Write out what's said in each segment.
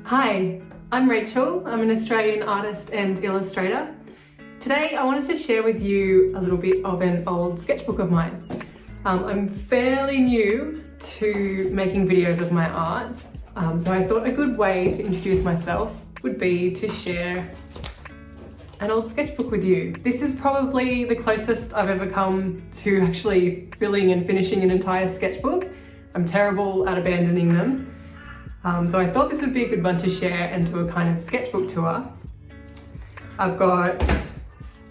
Hi, I'm Rachel. I'm an Australian artist and illustrator. Today I wanted to share with you a little bit of an old sketchbook of mine. I'm fairly new to making videos of my art, so I thought a good way to introduce myself would be to share an old sketchbook with you. This is probably the closest I've ever come to actually filling and finishing an entire sketchbook. I'm terrible at abandoning them. So I thought this would be a good one to share and do a kind of sketchbook tour. I've got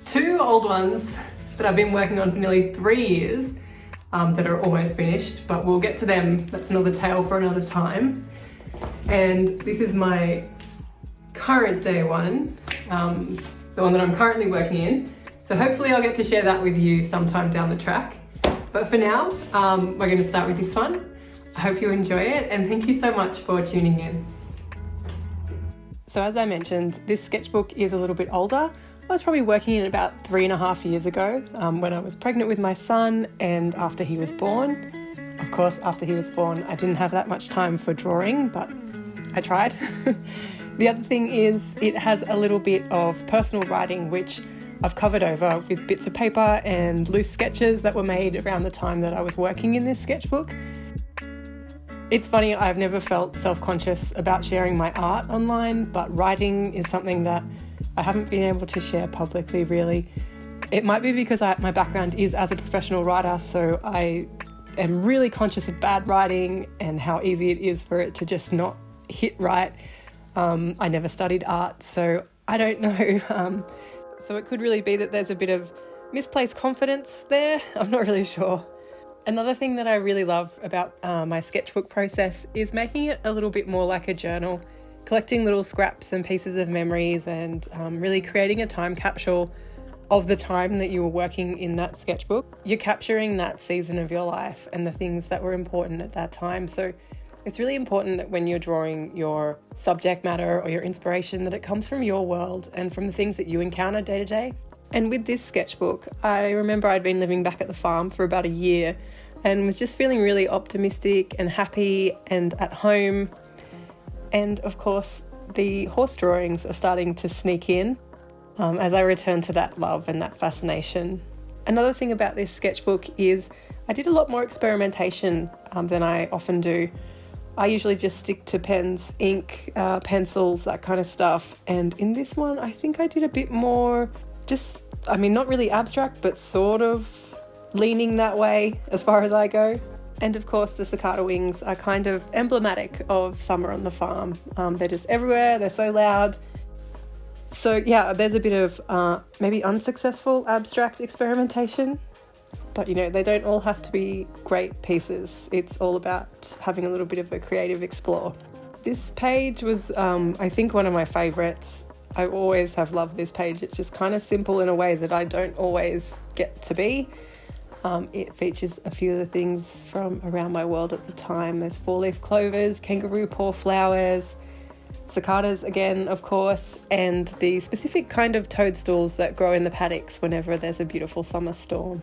two old ones that I've been working on for nearly 3 years that are almost finished, but we'll get to them. That's another tale for another time. And this is my current day one, the one that I'm currently working in. So hopefully I'll get to share that with you sometime down the track. But for now, we're going to start with this one. I hope you enjoy it, and thank you so much for tuning in. So as I mentioned, this sketchbook is a little bit older. I was probably working in about 3.5 years ago when I was pregnant with my son and after he was born. Of course, after he was born, I didn't have that much time for drawing, but I tried. The other thing is it has a little bit of personal writing, which I've covered over with bits of paper and loose sketches that were made around the time that I was working in this sketchbook. It's funny, I've never felt self-conscious about sharing my art online, but writing is something that I haven't been able to share publicly, really. It might be because my background is as a professional writer, so I am really conscious of bad writing and how easy it is for it to just not hit right. I never studied art, so I don't know. So it could really be that there's a bit of misplaced confidence there. I'm not really sure. Another thing that I really love about my sketchbook process is making it a little bit more like a journal, collecting little scraps and pieces of memories and really creating a time capsule of the time that you were working in that sketchbook. You're capturing that season of your life and the things that were important at that time. So it's really important that when you're drawing your subject matter or your inspiration, that it comes from your world and from the things that you encounter day to day. And with this sketchbook, I remember I'd been living back at the farm for about a year and was just feeling really optimistic and happy and at home. And of course, the horse drawings are starting to sneak in as I return to that love and that fascination. Another thing about this sketchbook is I did a lot more experimentation than I often do. I usually just stick to pens, ink, pencils, that kind of stuff. And in this one, I think I did a bit more not really abstract, but sort of leaning that way as far as I go. And of course, the cicada wings are kind of emblematic of summer on the farm. They're just everywhere, they're so loud. So yeah, there's a bit of maybe unsuccessful abstract experimentation, but they don't all have to be great pieces. It's all about having a little bit of a creative explore. This page was, I think, one of my favorites. I always have loved this page. It's just kind of simple in a way that I don't always get to be. It features a few of the things from around my world at the time. There's 4-leaf clovers, kangaroo paw flowers, cicadas again, of course, and the specific kind of toadstools that grow in the paddocks whenever there's a beautiful summer storm.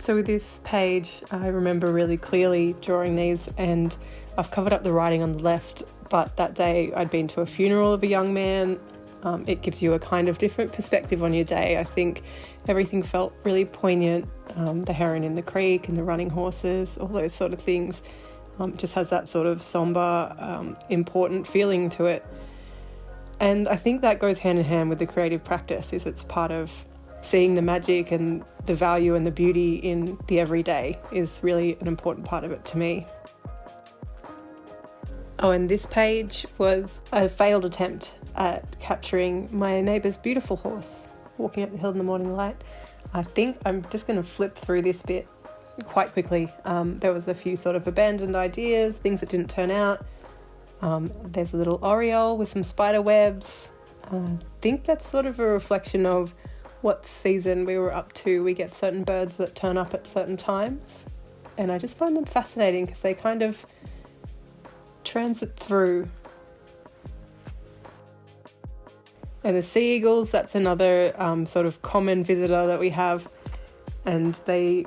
So with this page, I remember really clearly drawing these, and I've covered up the writing on the left, but that day I'd been to a funeral of a young man. It gives you a kind of different perspective on your day. I think everything felt really poignant. The heron in the creek and the running horses, all those sort of things. Just has that sort of somber, important feeling to it. And I think that goes hand in hand with the creative practice, is it's part of seeing the magic and the value and the beauty in the everyday is really an important part of it to me. Oh, and this page was a failed attempt at capturing my neighbour's beautiful horse walking up the hill in the morning light. I think I'm just going to flip through this bit quite quickly. There was a few sort of abandoned ideas, things that didn't turn out. There's a little oriole with some spider webs. I think that's sort of a reflection of what season we were up to. We get certain birds that turn up at certain times, and I just find them fascinating because they kind of transit through. And the sea eagles, that's another sort of common visitor that we have, and they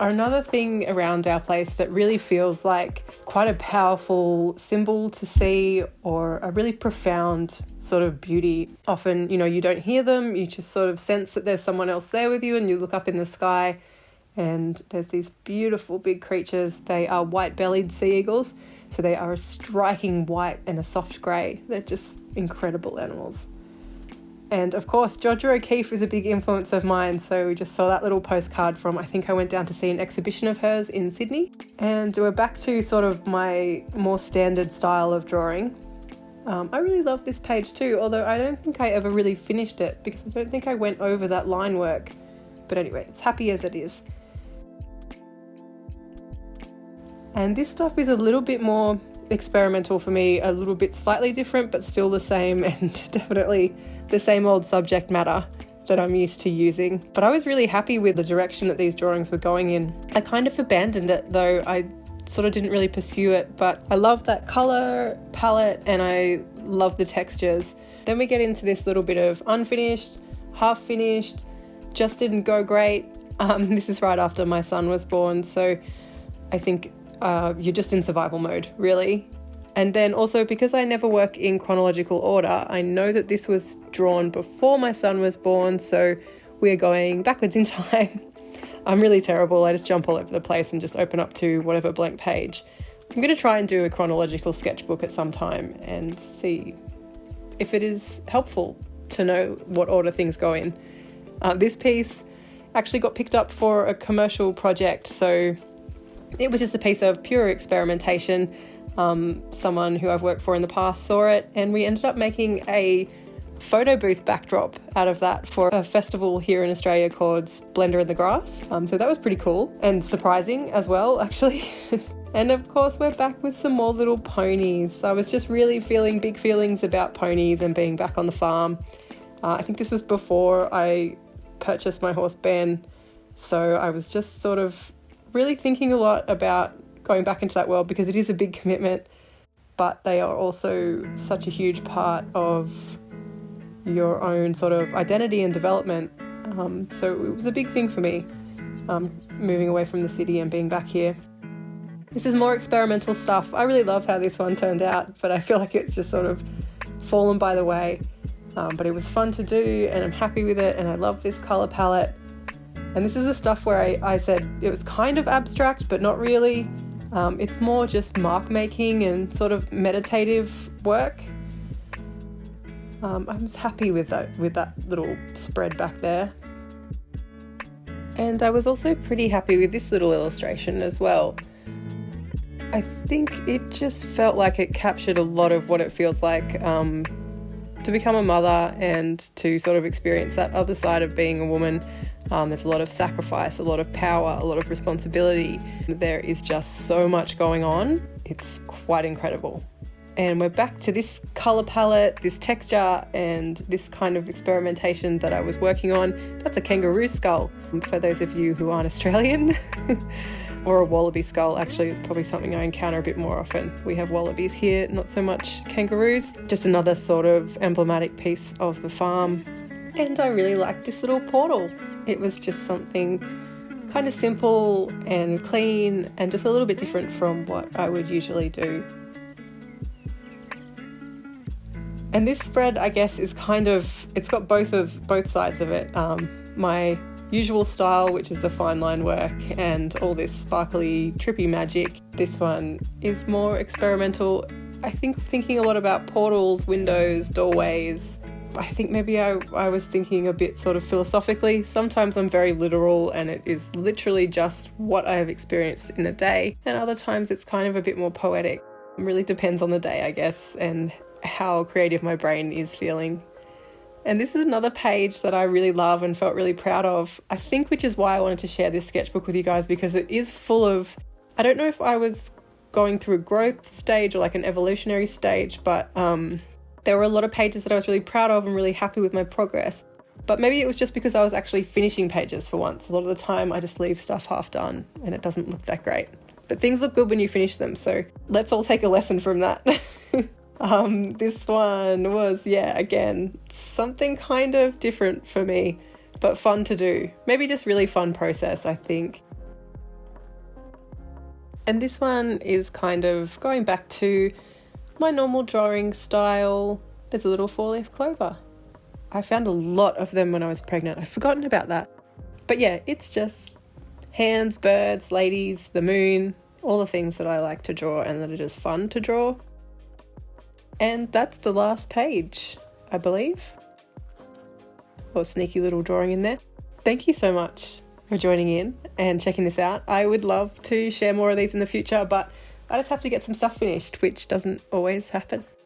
Another thing around our place that really feels like quite a powerful symbol to see, or a really profound sort of beauty. Often, you don't hear them, you just sort of sense that there's someone else there with you, and you look up in the sky and there's these beautiful big creatures. They are white-bellied sea eagles, so they are a striking white and a soft grey. They're just incredible animals. And of course, Georgia O'Keeffe is a big influence of mine. So we just saw that little postcard from, I think I went down to see an exhibition of hers in Sydney. And we're back to sort of my more standard style of drawing. I really love this page too, although I don't think I ever really finished it because I don't think I went over that line work. But anyway, it's happy as it is. And this stuff is a little bit more experimental for me, a little bit slightly different, but still the same, and definitely the same old subject matter that I'm used to using. But I was really happy with the direction that these drawings were going in. I kind of abandoned it though. I sort of didn't really pursue it, but I love that colour palette and I love the textures. Then we get into this little bit of unfinished, half finished, just didn't go great. This is right after my son was born, so I think you're just in survival mode, really. And then also, because I never work in chronological order, I know that this was drawn before my son was born, so we're going backwards in time. I'm really terrible. I just jump all over the place and just open up to whatever blank page. I'm going to try and do a chronological sketchbook at some time and see if it is helpful to know what order things go in. This piece actually got picked up for a commercial project, so it was just a piece of pure experimentation. Someone who I've worked for in the past saw it, and we ended up making a photo booth backdrop out of that for a festival here in Australia called Splendor in the Grass. So that was pretty cool and surprising as well, actually. And of course, we're back with some more little ponies. I was just really feeling big feelings about ponies and being back on the farm. I think this was before I purchased my horse Ben, so I was just sort of really thinking a lot about going back into that world because it is a big commitment, but they are also such a huge part of your own sort of identity and development. So it was a big thing for me, moving away from the city and being back here. This is more experimental stuff. I really love how this one turned out, but I feel like it's just sort of fallen by the way. But it was fun to do and I'm happy with it, and I love this colour palette. And this is the stuff where I said it was kind of abstract, but not really. It's more just mark making and sort of meditative work. I was happy with that little spread back there. And I was also pretty happy with this little illustration as well. I think it just felt like it captured a lot of what it feels like to become a mother and to sort of experience that other side of being a woman. There's a lot of sacrifice, a lot of power, a lot of responsibility. There is just so much going on. It's quite incredible. And we're back to this colour palette, this texture, and this kind of experimentation that I was working on. That's a kangaroo skull, for those of you who aren't Australian. Or a wallaby skull. Actually, it's probably something I encounter a bit more often. We have wallabies here, not so much kangaroos. Just another sort of emblematic piece of the farm. And I really like this little portal. It was just something kind of simple and clean and just a little bit different from what I would usually do. And this spread, I guess, is kind of, it's got both sides of it. My usual style, which is the fine line work and all this sparkly, trippy magic. This one is more experimental. I think thinking a lot about portals, windows, doorways. I think maybe I was thinking a bit sort of philosophically. Sometimes I'm very literal and it is literally just what I have experienced in a day. And other times it's kind of a bit more poetic. It really depends on the day, I guess, and how creative my brain is feeling. And this is another page that I really love and felt really proud of, I think, which is why I wanted to share this sketchbook with you guys, because it is full of, I don't know if I was going through a growth stage or like an evolutionary stage, but there were a lot of pages that I was really proud of and really happy with my progress. But maybe it was just because I was actually finishing pages for once. A lot of the time I just leave stuff half done and it doesn't look that great. But things look good when you finish them, so let's all take a lesson from that. This one was, again, something kind of different for me, but fun to do. Maybe just really fun process, I think. And this one is kind of going back to my normal drawing style. There's a little 4-leaf clover. I found a lot of them when I was pregnant. I'd forgotten about that. But yeah, it's just hands, birds, ladies, the moon, all the things that I like to draw and that are just fun to draw. And that's the last page, I believe. Or sneaky little drawing in there. Thank you so much for joining in and checking this out. I would love to share more of these in the future, but I just have to get some stuff finished, which doesn't always happen.